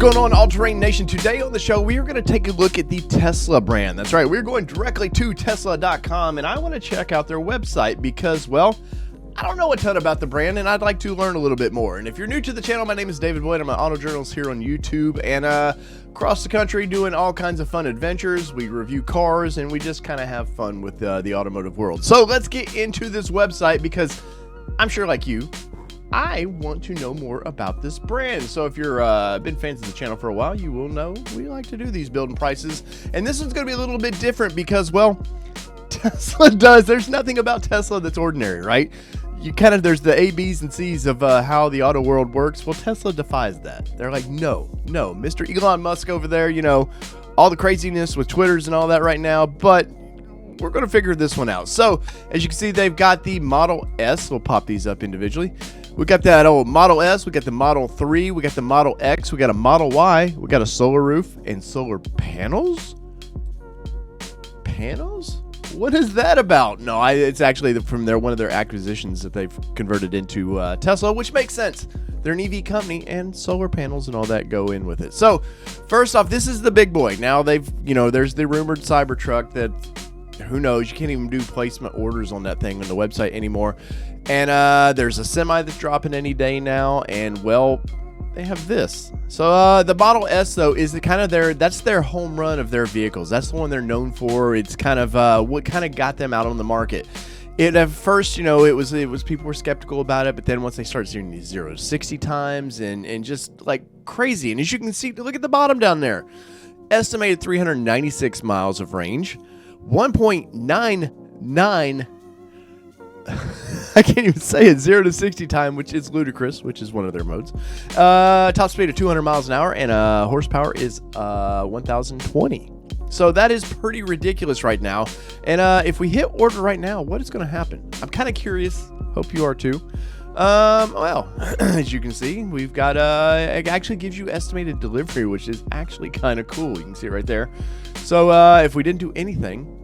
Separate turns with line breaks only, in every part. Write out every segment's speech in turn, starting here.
going on, All Terrain Nation? Today on the show, we are going to take a look at the Tesla brand. That's right, we're going directly to Tesla.com, and I want to check out their website because, well, I don't know a ton about the brand, and I'd like to learn a little bit more. And if you're new to the channel, my name is David Boyd. I'm an auto journalist here on YouTube, and across the country doing all kinds of fun adventures. We review cars, and we just kind of have fun with the automotive world. So let's get into this website because I'm sure, like you, I want to know more about this brand. So if you're been fans of the channel for a while, you will know we like to do these building prices. And this one's going to be a little bit different because, well, Tesla does. There's nothing about Tesla that's ordinary, right? You kind of, there's the A, B's, and C's of how the auto world works. Well, Tesla defies that. They're like, no, Mr. Elon Musk over there, you know, all the craziness with Twitters and all that right now, but we're going to figure this one out. So as you can see, they've got the Model S. We'll pop these up individually. We got that old Model S, we got the Model 3, we got the Model X, we got a Model Y, we got a solar roof and solar panels? Panels? What is that about? No, it's actually from one of their acquisitions that they've converted into Tesla, which makes sense. They're an EV company, and solar panels and all that go in with it. So, first off, this is the big boy. Now there's the rumored Cybertruck that, who knows, you can't even do placement orders on that thing on the website anymore. And there's a semi that's dropping any day now, and well, they have this. So the Model S, though, is that's their home run of their vehicles. That's the one they're known for. It's kind of what kind of got them out on the market. At first, it was people were skeptical about it, but then once they started seeing these 0 to 60 times and just like crazy, and as you can see, look at the bottom down there, estimated 396 miles of range, 1.99 I can't even say it, 0 to 60 time, which is ludicrous, which is one of their modes. Top speed of 200 miles an hour, and horsepower is 1,020. So that is pretty ridiculous right now. And if we hit order right now, what is going to happen? I'm kind of curious. Hope you are too. Well, as you can see, we've got it actually gives you estimated delivery, which is actually kind of cool. You can see it right there. So if we didn't do anything,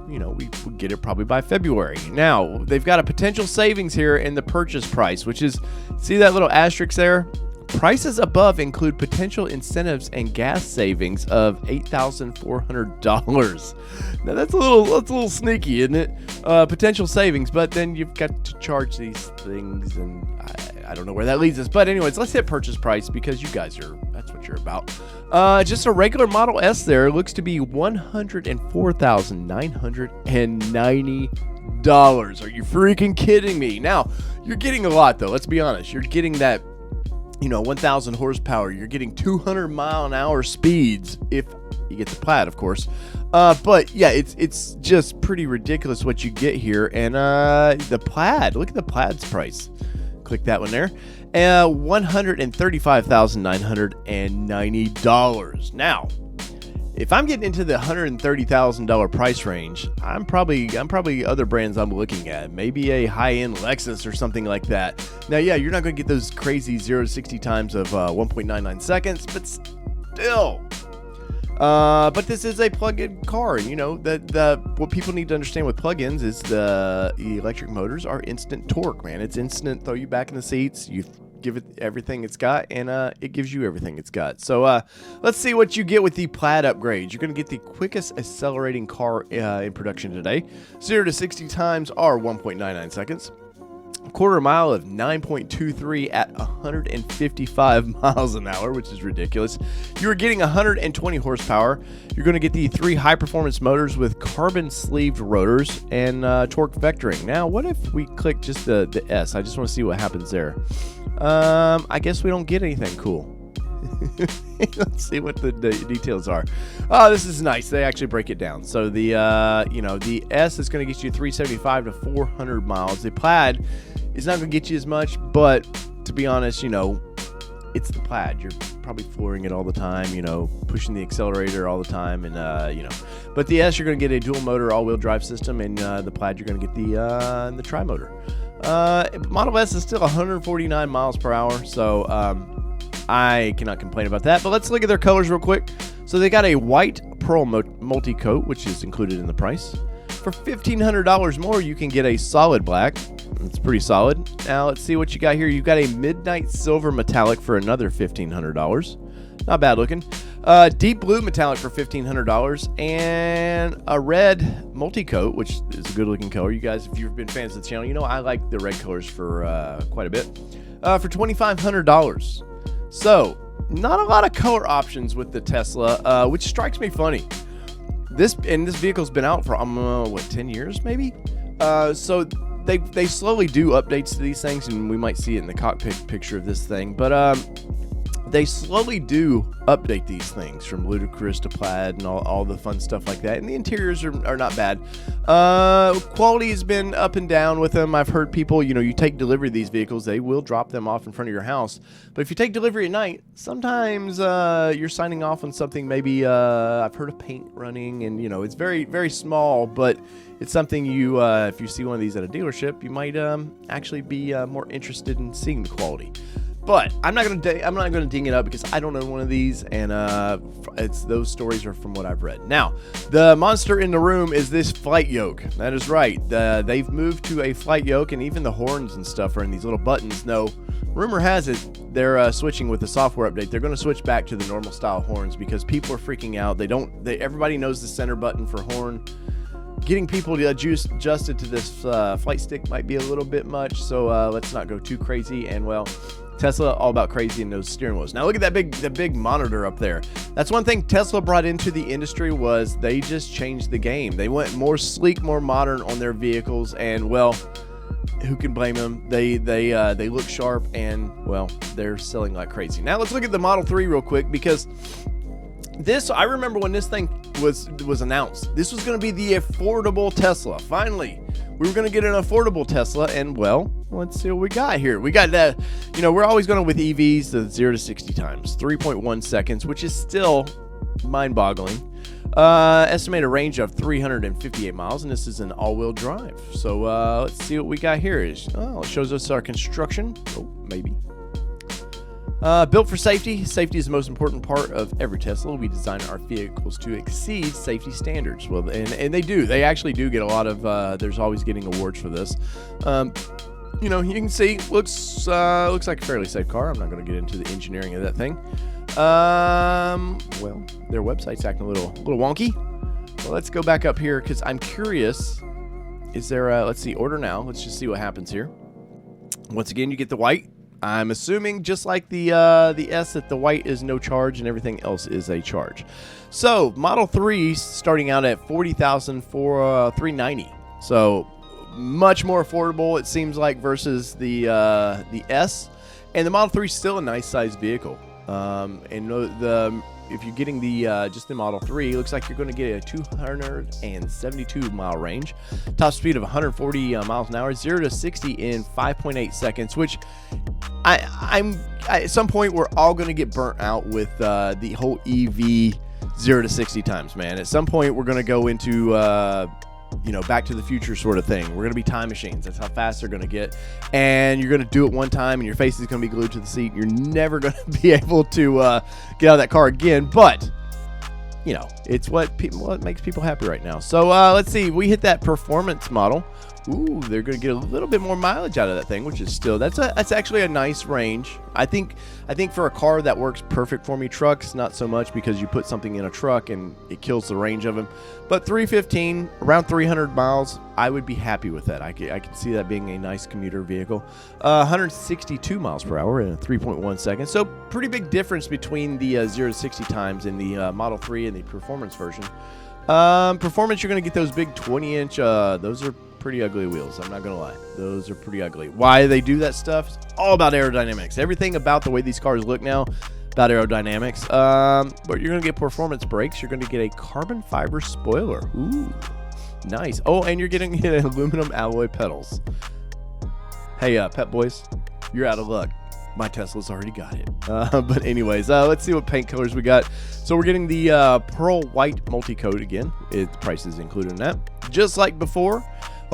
we would get it probably by February. Now, they've got a potential savings here in the purchase price, which is, see that little asterisk there? Prices above include potential incentives and gas savings of $8,400. Now, that's a little sneaky, isn't it? Potential savings, but then you've got to charge these things, and I don't know where that leads us. But anyways, let's hit purchase price because you guys that's what you're about. Just a regular Model S there looks to be $104,990. Are you freaking kidding me? Now, you're getting a lot, though. Let's be honest. You're getting that 1,000 horsepower. You're getting 200 mile an hour speeds if you get the Plaid, of course. But yeah, it's just pretty ridiculous what you get here. And the Plaid, look at the Plaid's price. Click that one there. $135,990. Now, if I'm getting into the $130,000 price range, I'm probably other brands I'm looking at. Maybe a high-end Lexus or something like that. Now, yeah, you're not going to get those crazy 0 to 60 times of 1.99 seconds, but still. But this is a plug-in car, and what people need to understand with plug-ins is the electric motors are instant torque, man. It's instant, throw you back in the seats, you give it everything it's got, and it gives you everything it's got. So let's see what you get with the Plaid upgrades. You're going to get the quickest accelerating car in production today. 0 to 60 times are 1.99 seconds. A quarter mile of 9.23 at 155 miles an hour, which is ridiculous. You're getting 120 horsepower. You're going to get the 3 high-performance motors with carbon-sleeved rotors and torque vectoring. Now, what if we click just the S? I just want to see what happens there. I guess we don't get anything cool. Let's see what the details are. Oh, this is nice. They actually break it down. So the the S is going to get you 375 to 400 miles. The Plaid is not going to get you as much, but to be honest, it's the Plaid. You're probably flooring it all the time, pushing the accelerator all the time, and But the S, you're going to get a dual motor all-wheel drive system, and the Plaid, you're going to get the tri-motor. Model S is still 149 miles per hour, so I cannot complain about that. But let's look at their colors real quick. So they got a white pearl multi-coat, which is included in the price. For $1,500 more, you can get a solid black. It's pretty solid. Now let's see what you got here. You've got a midnight silver metallic for another $1,500. Not bad looking. Deep blue metallic for $1,500, and a red multi-coat, which is a good looking color. You guys, if you've been fans of the channel, you know I like the red colors for quite a bit. For $2,500. So, not a lot of color options with the Tesla, which strikes me funny. This vehicle's been out for what, 10 years maybe? So they slowly do updates to these things, and we might see it in the cockpit picture of this thing. But they slowly do update these things from ludicrous to plaid and all the fun stuff like that. And the interiors are not bad. Quality has been up and down with them. I've heard people, you take delivery of these vehicles, they will drop them off in front of your house. But if you take delivery at night, sometimes you're signing off on something. Maybe I've heard of paint running, and it's very, very small, but it's something if you see one of these at a dealership, you might actually be more interested in seeing the quality. But I'm not gonna ding it up because I don't own one of these, and those stories are from what I've read. Now, the monster in the room is this flight yoke. That is right. They've moved to a flight yoke, and even the horns and stuff are in these little buttons. No, rumor has it they're switching with the software update. They're going to switch back to the normal style horns because people are freaking out. Everybody knows the center button for horn. Getting people to adjusted to this flight stick might be a little bit much, so let's not go too crazy. And well, Tesla all about crazy in those steering wheels. Now look at the big monitor up there. That's one thing Tesla brought into the industry, was they just changed the game. They went more sleek, more modern on their vehicles, and well, who can blame them? They look sharp, and well, they're selling like crazy. Now let's look at the Model 3 real quick, because I remember when this thing was announced. This was going to be the affordable Tesla. Finally, we were going to get an affordable Tesla, and well, let's see what we got here. We got that. We're always going with EVs the 0 to 60 times, 3.1 seconds, which is still mind-boggling. Estimated range of 358 miles, and this is an all-wheel drive. So let's see what we got here. It shows us our construction. Oh, maybe. Built for safety. Safety is the most important part of every Tesla. We design our vehicles to exceed safety standards. Well, and they do. They actually do get a lot of. There's always getting awards for this. You can see looks like a fairly safe car. I'm not going to get into the engineering of that thing. Well, their website's acting a little wonky. Well, let's go back up here because I'm curious. Is there? Let's see. Order now. Let's just see what happens here. Once again, you get the white. I'm assuming just like the S, that the white is no charge and everything else is a charge. So Model 3 starting out at $40,000 for $390. So much more affordable, it seems like, versus the S. And the Model 3 is still a nice sized vehicle. If you're getting just the Model 3, it looks like you're going to get a 272 mile range, top speed of 140 miles an hour, 0 to 60 in 5.8 seconds, which at some point we're all going to get burnt out with the whole EV 0 to 60 times, man. At some point we're going to go into Back to the Future sort of thing. We're going to be time machines. That's how fast they're going to get. And you're going to do it one time, and your face is going to be glued to the seat. You're never going to be able to get out of that car again. But, it's what makes people happy right now. So let's see. We hit that performance model. Ooh, they're going to get a little bit more mileage out of that thing, which is still that's actually a nice range. I think for a car that works perfect for me. Trucks, not so much, because you put something in a truck and it kills the range of them. But 315, around 300 miles, I would be happy with that. I can see that being a nice commuter vehicle. 162 miles per hour in 3.1 seconds. So pretty big difference between the 0 to 60 times in the Model 3 and the performance version. Performance, you're going to get those big 20-inch. Those are pretty ugly wheels. I'm not going to lie. Those are pretty ugly. Why they do that stuff? It's all about aerodynamics. Everything about the way these cars look now, about aerodynamics. But you're going to get performance brakes. You're going to get a carbon fiber spoiler. Ooh, nice. Oh, and you're getting aluminum alloy pedals. Hey, Pep Boys, you're out of luck. My Tesla's already got it. But anyways, let's see what paint colors we got. So we're getting the pearl white multi-coat again. The price is included in that. Just like before.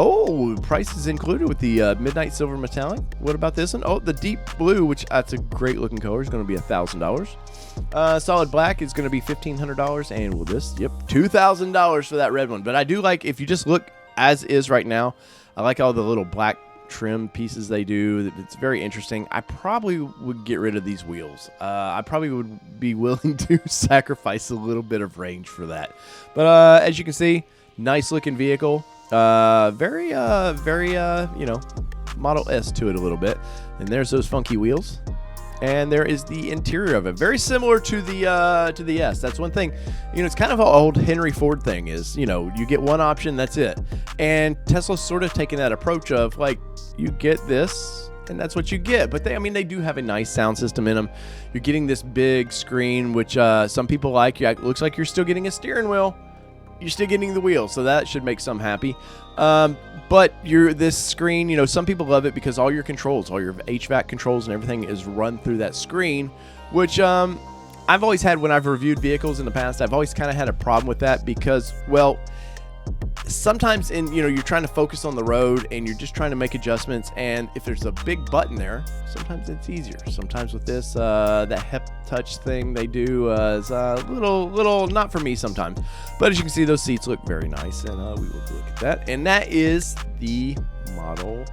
Oh, price is included with the midnight silver metallic. What about this one? Oh, the deep blue, which that's a great looking color, is going to be $1,000. Solid black is going to be $1,500. And will this? Yep, $2,000 for that red one. But I do like, if you just look as is right now, I like all the little black trim pieces they do. It's very interesting. I probably would get rid of these wheels. I probably would be willing to sacrifice a little bit of range for that. But as you can see, nice looking vehicle. Very, you know, Model S to it a little bit. And there's those funky wheels. And there is the interior of it, very similar to the S. That's one thing, you know, it's kind of an old Henry Ford thing is, you know, you get one option, that's it. And Tesla's sort of taking that approach of like, you get this and that's what you get. But I mean, they do have a nice sound system in them. You're getting this big screen, which some people like. It looks like you're still getting a steering wheel. You're still getting the wheel, so that should make some happy. But this screen, you know, some people love it because all your controls, all your HVAC controls and everything is run through that screen, which I've always had when I've reviewed vehicles in the past. I've always kind of had a problem with that because, well, sometimes you're trying to focus on the road and you're just trying to make adjustments, and if there's a big button there, sometimes it's easier. Sometimes with this that hep touch thing they do is a little not for me sometimes. But as you can see, those seats look very nice, and we will look at that. And that is the Model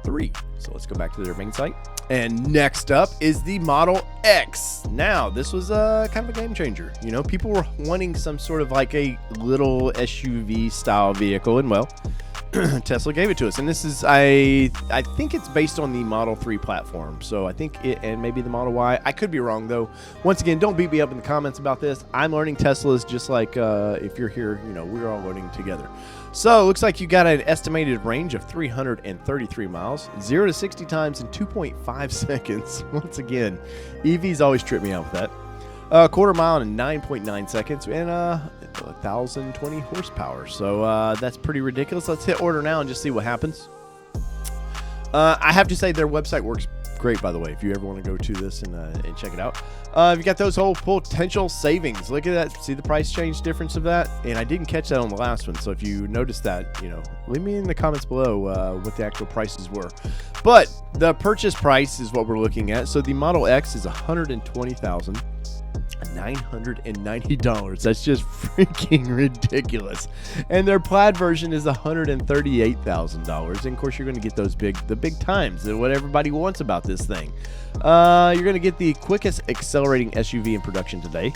3. So let's go back to their main site. And next up is the Model X. Now, this was kind of a game changer. You know, people were wanting some sort of like a little SUV style vehicle, and well, Tesla gave it to us. And this is, I think it's based on the Model 3 platform. So I think it, and maybe the Model Y. I could be wrong though. Once again, don't beat me up in the comments about this. I'm learning Teslas just like if you're here, you know, we're all learning together. So it looks like you got an estimated range of 333 miles, 0 to 60 times in 2.5 seconds. Once again, EVs always trip me out with that. A quarter mile in 9.9 seconds, and 1,020 horsepower. So that's pretty ridiculous. Let's hit order now and just see what happens. I have to say their website works great, by the way, if you ever want to go to this and check it out. You've got those whole potential savings. Look at that. See the price change difference of that? And I didn't catch that on the last one. So if you noticed that, you know, leave me in the comments below what the actual prices were. But the purchase price is what we're looking at. So the Model X is $120,990. That's just freaking ridiculous. And their plaid version is $138,000. And of course, you're going to get the big times, what everybody wants about this thing. You're going to get the quickest accelerating SUV in production today.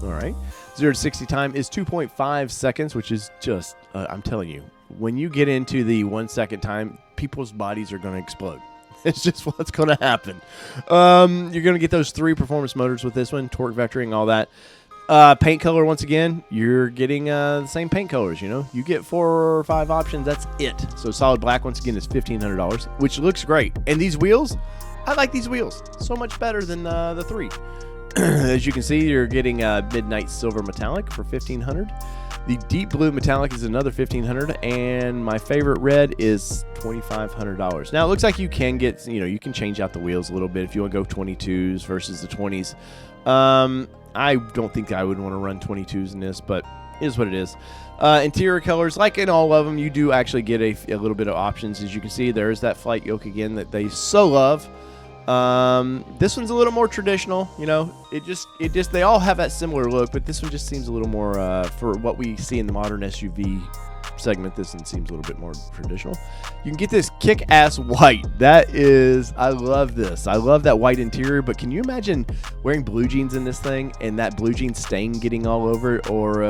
All right. 0 to 60 time is 2.5 seconds, which is just, I'm telling you, when you get into the 1 second time, people's bodies are going to explode. It's just what's going to happen. You're going to get those 3 performance motors with this one, torque vectoring, all that. Paint color, once again, you're getting the same paint colors, you know. You get 4 or 5 options, that's it. So solid black, once again, is $1,500, which looks great. And these wheels, I like these wheels so much better than the 3. As you can see, you're getting midnight silver metallic for $1,500. The deep blue metallic is another $1,500, and my favorite red is $2,500. Now it looks like you can get, you know, you can change out the wheels a little bit if you want to go 22s versus the 20s. I don't think I would want to run 22s in this, but it is what it is. Interior colors, like in all of them, you do actually get a little bit of options. As you can see, there is that flight yoke again that they so love. This one's a little more traditional, you know. It just they all have that similar look, but this one just seems a little more for what we see in the modern SUV segment. This one seems a little bit more traditional. You can get this kick-ass white. That is, I love this. I love that white interior, but can you imagine wearing blue jeans in this thing and that blue jean stain getting all over it, or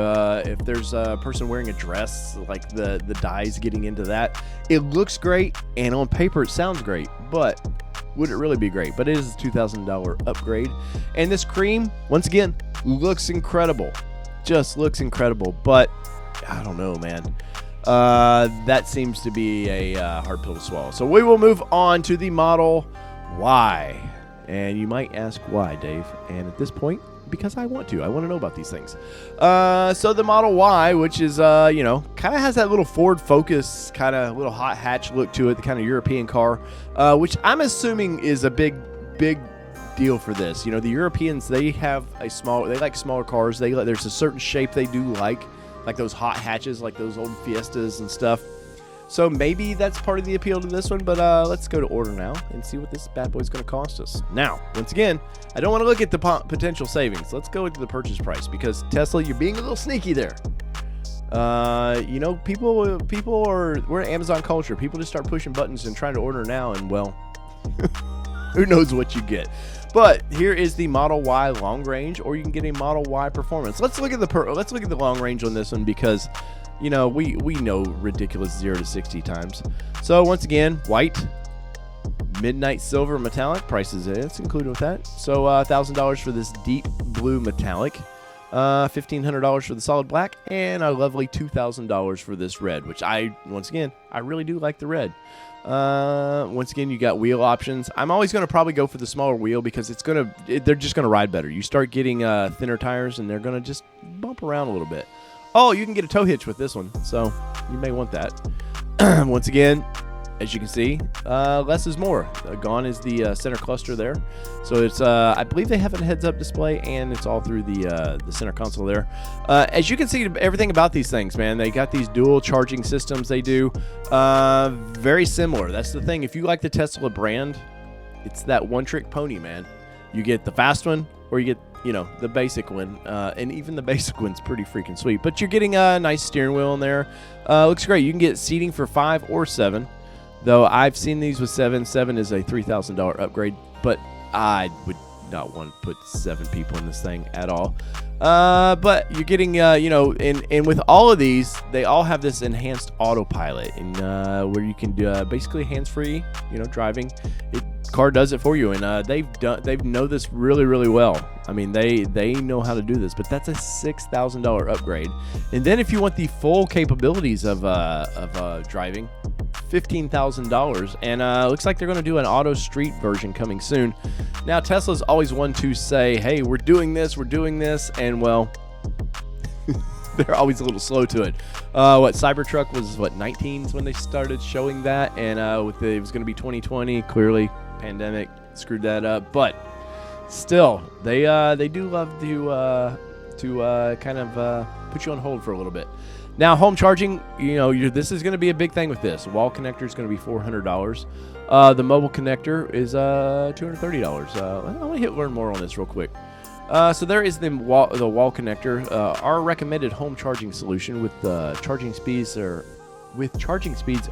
if there's a person wearing a dress, like the dyes getting into that? It looks great, and on paper it sounds great, but would it really be great? But it is a $2,000 upgrade. And this cream, once again, looks incredible. Just looks incredible. But I don't know, man. That seems to be a hard pill to swallow. So we will move on to the Model Y. And you might ask why, Dave. And at this point, because I want to know about these things. So the Model Y, which is, you know, kind of has that little Ford Focus kind of little hot hatch look to it, the kind of European car, which I'm assuming is a big deal for this. You know, the Europeans, they like smaller cars. There's a certain shape they do like those hot hatches, like those old Fiestas and stuff. So maybe that's part of the appeal to this one, but let's go to order now and see what this bad boy's going to cost us. Now, once again, I don't want to look at the potential savings. Let's go into the purchase price, because Tesla, you're being a little sneaky there. You know, we're Amazon culture. People just start pushing buttons and trying to order now, and well, who knows what you get. But here is the Model Y long range, or you can get a Model Y performance. Let's look at the long range on this one, because you know we know ridiculous 0 to 60 times. So once again, white, midnight silver, metallic prices. It's included with that. So $1,000 for this deep blue metallic, $1,500 for the solid black, and a lovely $2,000 for this red, which I really do like the red. Once again, you got wheel options. I'm always going to probably go for the smaller wheel, because they're just going to ride better. You start getting thinner tires, and they're going to just bump around a little bit. Oh, you can get a tow hitch with this one, so you may want that. Once again, as you can see, less is more. Gone is the center cluster there. So it's, I believe they have a heads-up display, and it's all through the center console there. As you can see, everything about these things, man, they got these dual charging systems. They do very similar. That's the thing. If you like the Tesla brand, it's that one-trick pony, man. You get the fast one, or you get, you know, the basic one, and even the basic one's pretty freaking sweet. But you're getting a nice steering wheel in there. Looks great. You can get seating for 5 or 7. Though I've seen these with 7. 7 is a $3,000 upgrade, but I would not want to put 7 people in this thing at all. But you're getting, you know, and with all of these, they all have this enhanced autopilot, and where you can basically hands-free, you know, driving. Car does it for you, and they know this really, really well. I mean, they know how to do this, but that's a $6,000 upgrade. And then if you want the full capabilities of driving, $15,000, and looks like they're going to do an auto street version coming soon. Now, Tesla's always one to say, hey, we're doing this, and well, they're always a little slow to it. Cybertruck was 19s when they started showing that, and it was going to be 2020. Clearly, pandemic screwed that up, but still, they do love to kind of put you on hold for a little bit. Now, home charging, you know, this is going to be a big thing with this. Wall connector is going to be $400. The mobile connector is $230. I want to hit learn more on this real quick. So there is the wall connector. Our recommended home charging solution with charging speeds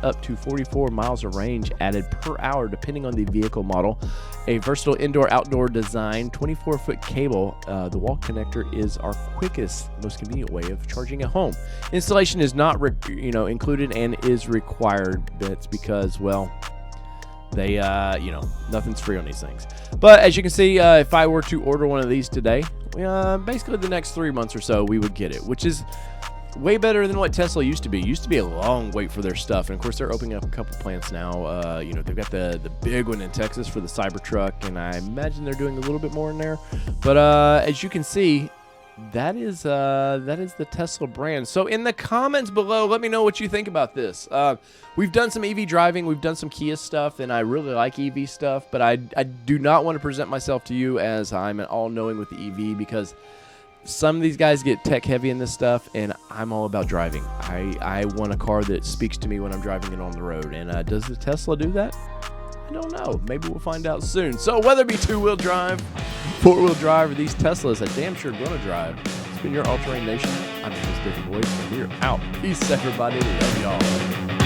up to 44 miles of range added per hour, depending on the vehicle model. A versatile indoor-outdoor design, 24-foot cable. The wall connector is our quickest, most convenient way of charging at home. Installation is not, included and is required. That's because, well, they, nothing's free on these things. But as you can see, if I were to order one of these today, basically the next 3 months or so, we would get it, which is way better than what Tesla used to be. It used to be a long wait for their stuff, and of course they're opening up a couple plants now. They've got the big one in Texas for the Cybertruck, and I imagine they're doing a little bit more in there. But as you can see, that is the Tesla brand. So in the comments below, let me know what you think about this. We've done some EV driving, we've done some Kia stuff, and I really like EV stuff, but I do not want to present myself to you as I'm an all-knowing with the EV, because some of these guys get tech heavy in this stuff, and I'm all about driving. I want a car that speaks to me when I'm driving it on the road. And does the Tesla do that? I don't know. Maybe we'll find out soon. So whether it be 2-wheel drive, 4-wheel drive, or these Teslas, I damn sure gonna drive. It's been your All Terrain Nation. I'm your host, David Boyd, and we're out. Peace, everybody. Love y'all.